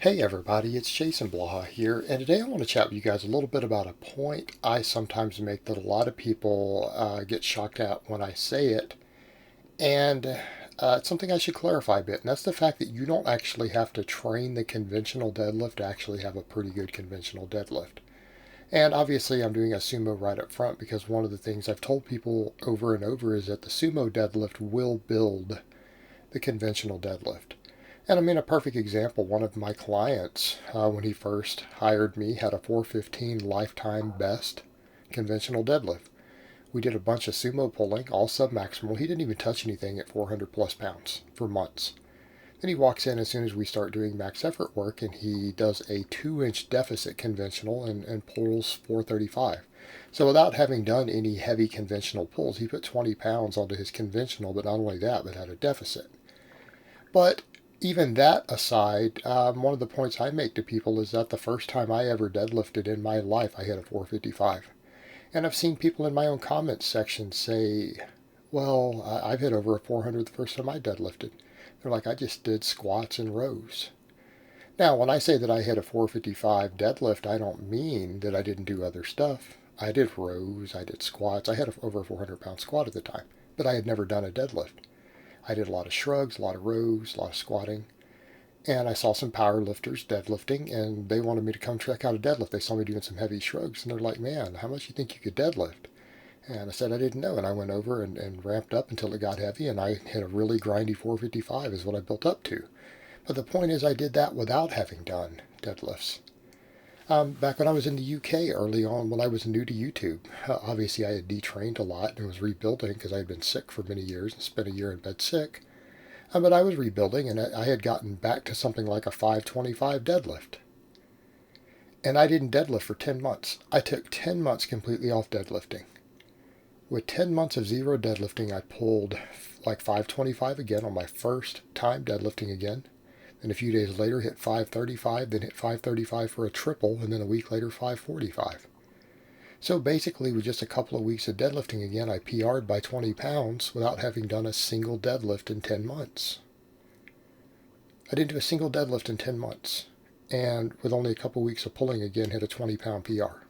Hey everybody, it's Jason Blaha here, and today I want to chat with you guys a little bit about a point I sometimes make that a lot of people get shocked at when I say it, and it's something I should clarify a bit, and that's the fact that you don't actually have to train the conventional deadlift to actually have a pretty good conventional deadlift. And obviously I'm doing a sumo right up front because one of the things I've told people over and over is that the sumo deadlift will build the conventional deadlift. And I mean, a perfect example, one of my clients, when he first hired me, had a 415 lifetime best conventional deadlift. We did a bunch of sumo pulling, all submaximal. He didn't even touch anything at 400 plus pounds for months. Then he walks in as soon as we start doing max effort work, and he does a 2-inch deficit conventional and pulls 435. So without having done any heavy conventional pulls, he put 20 pounds onto his conventional, but not only that, but had a deficit. But even that aside, one of the points I make to people is that the first time I ever deadlifted in my life, I hit a 455. And I've seen people in my own comments section say, well, I've hit over a 400 the first time I deadlifted. They're like, I just did squats and rows. Now, when I say that I hit a 455 deadlift, I don't mean that I didn't do other stuff. I did rows, I did squats. I had over a 400-pound squat at the time, but I had never done a deadlift. I did a lot of shrugs, a lot of rows, a lot of squatting. And I saw some power lifters deadlifting, and they wanted me to come check out a deadlift. They saw me doing some heavy shrugs, and they're like, man, how much do you think you could deadlift? And I said I didn't know, and I went over and ramped up until it got heavy, and I hit a really grindy 455 is what I built up to. But the point is I did that without having done deadlifts. Back when I was in the UK early on, when I was new to YouTube, obviously I had detrained a lot and was rebuilding because I had been sick for many years and spent a year in bed sick. But I was rebuilding, and I had gotten back to something like a 525 deadlift. And I didn't deadlift for 10 months. I took 10 months completely off deadlifting. With 10 months of zero deadlifting, I pulled like 525 again on my first time deadlifting again. And a few days later, hit 535, then hit 535 for a triple, and then a week later, 545. So basically, with just a couple of weeks of deadlifting again, I PR'd by 20 pounds without having done a single deadlift in 10 months. I didn't do a single deadlift in 10 months. And with only a couple of weeks of pulling again, hit a 20-pound PR.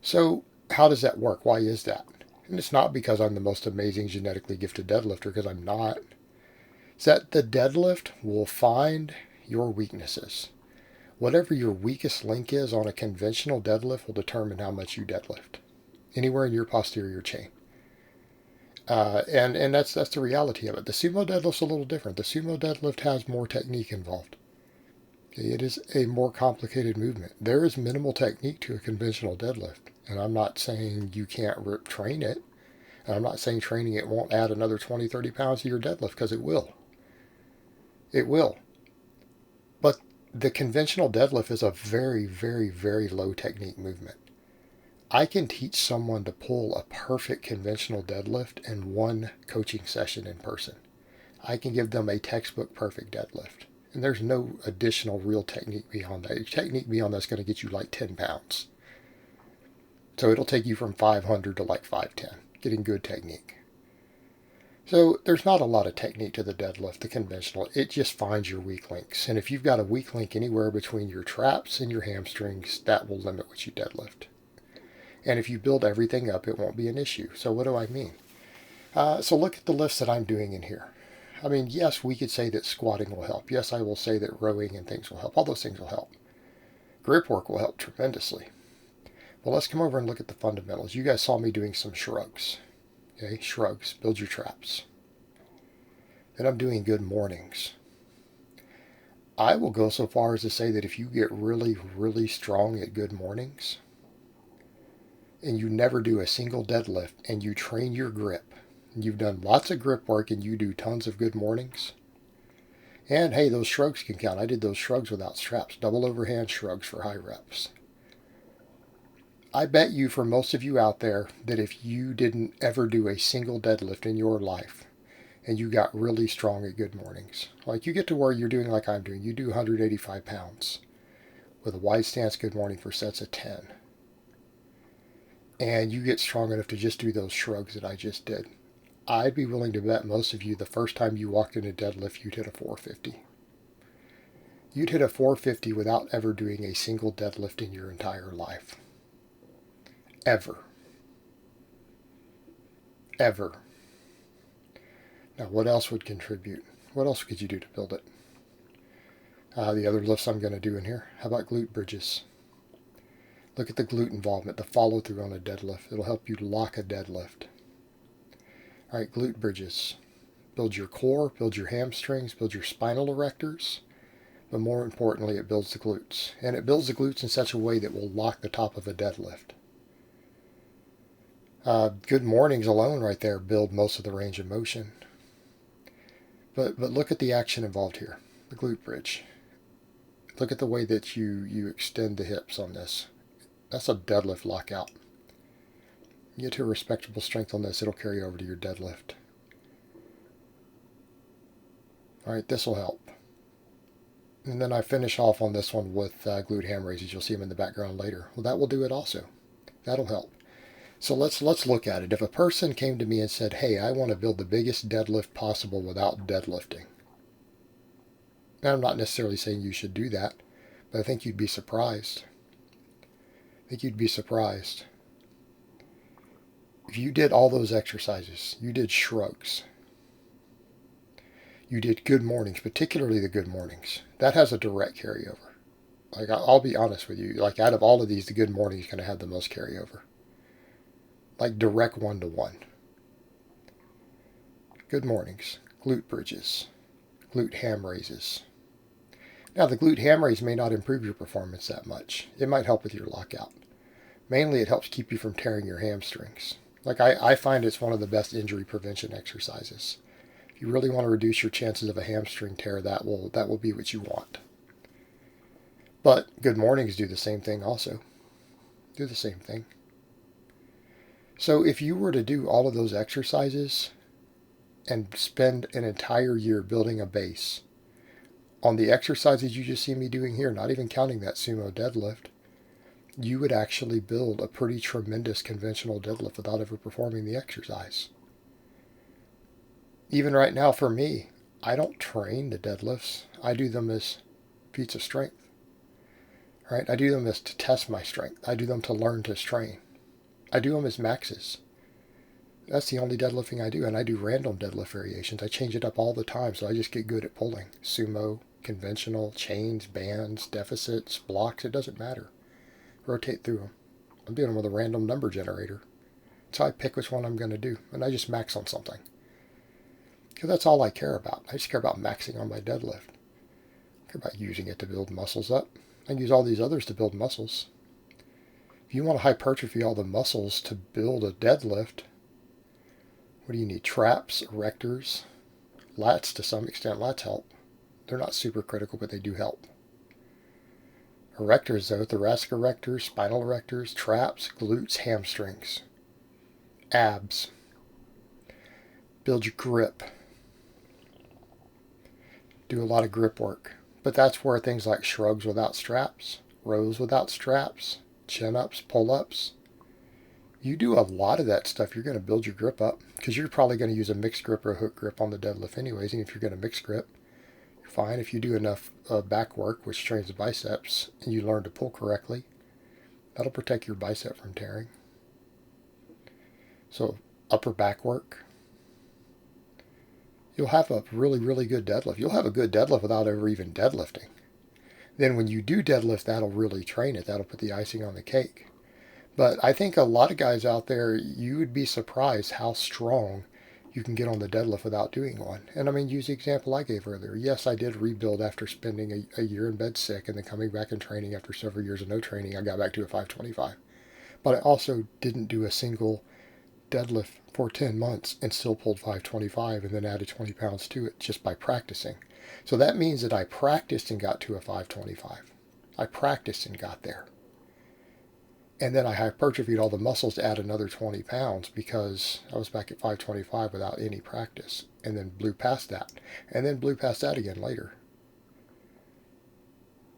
So how does that work? Why is that? And it's not because I'm the most amazing genetically gifted deadlifter, because I'm not. It's that the deadlift will find your weaknesses. Whatever your weakest link is on a conventional deadlift will determine how much you deadlift, anywhere in your posterior chain. And that's the reality of it. The sumo deadlift's a little different. The sumo deadlift has more technique involved. It is a more complicated movement. There is minimal technique to a conventional deadlift, and I'm not saying you can't train it. And I'm not saying training it won't add another 20, 30 pounds to your deadlift, because it will. It will. But the conventional deadlift is a very, very, very low technique movement. I can teach someone to pull a perfect conventional deadlift in one coaching session in person. I can give them a textbook perfect deadlift. And there's no additional real technique beyond that. Your technique beyond that's going to get you like 10 pounds. So it'll take you from 500 to like 510, getting good technique. So there's not a lot of technique to the deadlift, the conventional. It just finds your weak links. And if you've got a weak link anywhere between your traps and your hamstrings, that will limit what you deadlift. And if you build everything up, it won't be an issue. So what do I mean? So look at the lifts that I'm doing in here. I mean, yes, we could say that squatting will help. Yes, I will say that rowing and things will help. All those things will help. Grip work will help tremendously. Well, let's come over and look at the fundamentals. You guys saw me doing some shrugs. Okay, shrugs, build your traps. Then I'm doing good mornings. I will go so far as to say that if you get really, really strong at good mornings, and you never do a single deadlift, and you train your grip, and you've done lots of grip work, and you do tons of good mornings, and hey, those shrugs can count. I did those shrugs without straps, double overhand shrugs for high reps. I bet you, for most of you out there, that if you didn't ever do a single deadlift in your life, and you got really strong at good mornings, like you get to where you're doing like I'm doing, you do 185 pounds with a wide stance good morning for sets of 10, and you get strong enough to just do those shrugs that I just did, I'd be willing to bet most of you the first time you walked in a deadlift, you'd hit a 450. you'd hit a 450 without ever doing a single deadlift in your entire life. Ever. Ever. Now, what else would contribute? What else could you do to build it? The other lifts I'm going to do in here. How about glute bridges? Look at the glute involvement, the follow through on a deadlift. It'll help you lock a deadlift. All right, glute bridges. Build your core, build your hamstrings, build your spinal erectors. But more importantly, it builds the glutes. And it builds the glutes in such a way that will lock the top of a deadlift. Good mornings alone right there build most of the range of motion. But look at the action involved here. The glute bridge. Look at the way that you extend the hips on this. That's a deadlift lockout. You get to a respectable strength on this, it'll carry over to your deadlift. Alright, this will help. And then I finish off on this one with glute ham raises. You'll see them in the background later. Well, that will do it also. That'll help. So let's look at it. If a person came to me and said, hey, I want to build the biggest deadlift possible without deadlifting. Now, I'm not necessarily saying you should do that, but I think you'd be surprised. If you did all those exercises, you did shrugs, you did good mornings, particularly the good mornings, that has a direct carryover. Like, I'll be honest with you, like out of all of these, the good morning is going to have the most carryover. Like direct 1-to-1. Good mornings, glute bridges, glute ham raises. Now, the glute ham raise may not improve your performance that much. It might help with your lockout. Mainly, it helps keep you from tearing your hamstrings. Like, I find it's one of the best injury prevention exercises. If you really want to reduce your chances of a hamstring tear, that will be what you want. But good mornings do the same thing also. Do the same thing. So if you were to do all of those exercises and spend an entire year building a base on the exercises you just see me doing here, not even counting that sumo deadlift, you would actually build a pretty tremendous conventional deadlift without ever performing the exercise. Even right now for me, I don't train the deadlifts. I do them as feats of strength. Right? I do them as to test my strength. I do them to learn to train. I do them as maxes. That's the only deadlifting I do, and I do random deadlift variations. I change it up all the time, so I just get good at pulling. Sumo, conventional, chains, bands, deficits, blocks, it doesn't matter. Rotate through them. I'm doing them with a random number generator. That's how I pick which one I'm going to do, and I just max on something. Because that's all I care about. I just care about maxing on my deadlift. I care about using it to build muscles up. I can use all these others to build muscles. If you want to hypertrophy all the muscles to build a deadlift, what do you need? Traps, erectors, lats to some extent. Lats help. They're not super critical, but they do help. Erectors, though, thoracic erectors, spinal erectors, traps, glutes, hamstrings, abs. Build your grip. Do a lot of grip work. But that's where things like shrugs without straps, rows without straps, chin-ups, pull-ups, you do a lot of that stuff, you're going to build your grip up because you're probably going to use a mixed grip or a hook grip on the deadlift anyways. And if you're going to mix grip, you're fine. If you do enough back work, which trains the biceps, and you learn to pull correctly, that'll protect your bicep from tearing. So upper back work, you'll have a really, really good deadlift. You'll have a good deadlift without ever even deadlifting. Then when you do deadlift, that'll really train it. That'll put the icing on the cake. But I think a lot of guys out there, you would be surprised how strong you can get on the deadlift without doing one. And I mean, use the example I gave earlier. Yes, I did rebuild after spending a year in bed sick and then coming back and training after several years of no training. I got back to a 525. But I also didn't do a single deadlift for 10 months and still pulled 525 and then added 20 pounds to it just by practicing. So that means that I practiced and got to a 525. I practiced and got there. And then I hypertrophied all the muscles to add another 20 pounds because I was back at 525 without any practice. And then blew past that. And then blew past that again later.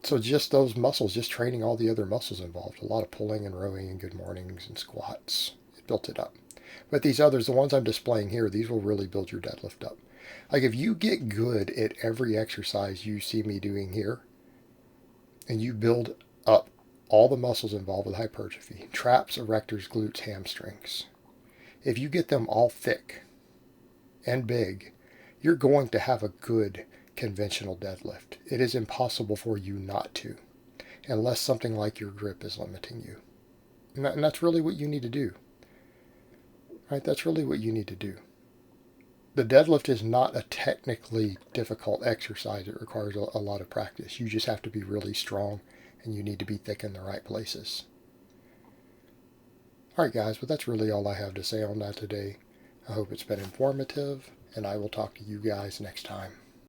So just those muscles, just training all the other muscles involved. A lot of pulling and rowing and good mornings and squats. It built it up. But these others, the ones I'm displaying here, these will really build your deadlift up. Like if you get good at every exercise you see me doing here, and you build up all the muscles involved with hypertrophy, traps, erectors, glutes, hamstrings. If you get them all thick and big, you're going to have a good conventional deadlift. It is impossible for you not to, unless something like your grip is limiting you. And that's really what you need to do. Right? That's really what you need to do. The deadlift is not a technically difficult exercise. It requires a lot of practice. You just have to be really strong, and you need to be thick in the right places. Alright guys, but that's really all I have to say on that today. I hope it's been informative, and I will talk to you guys next time.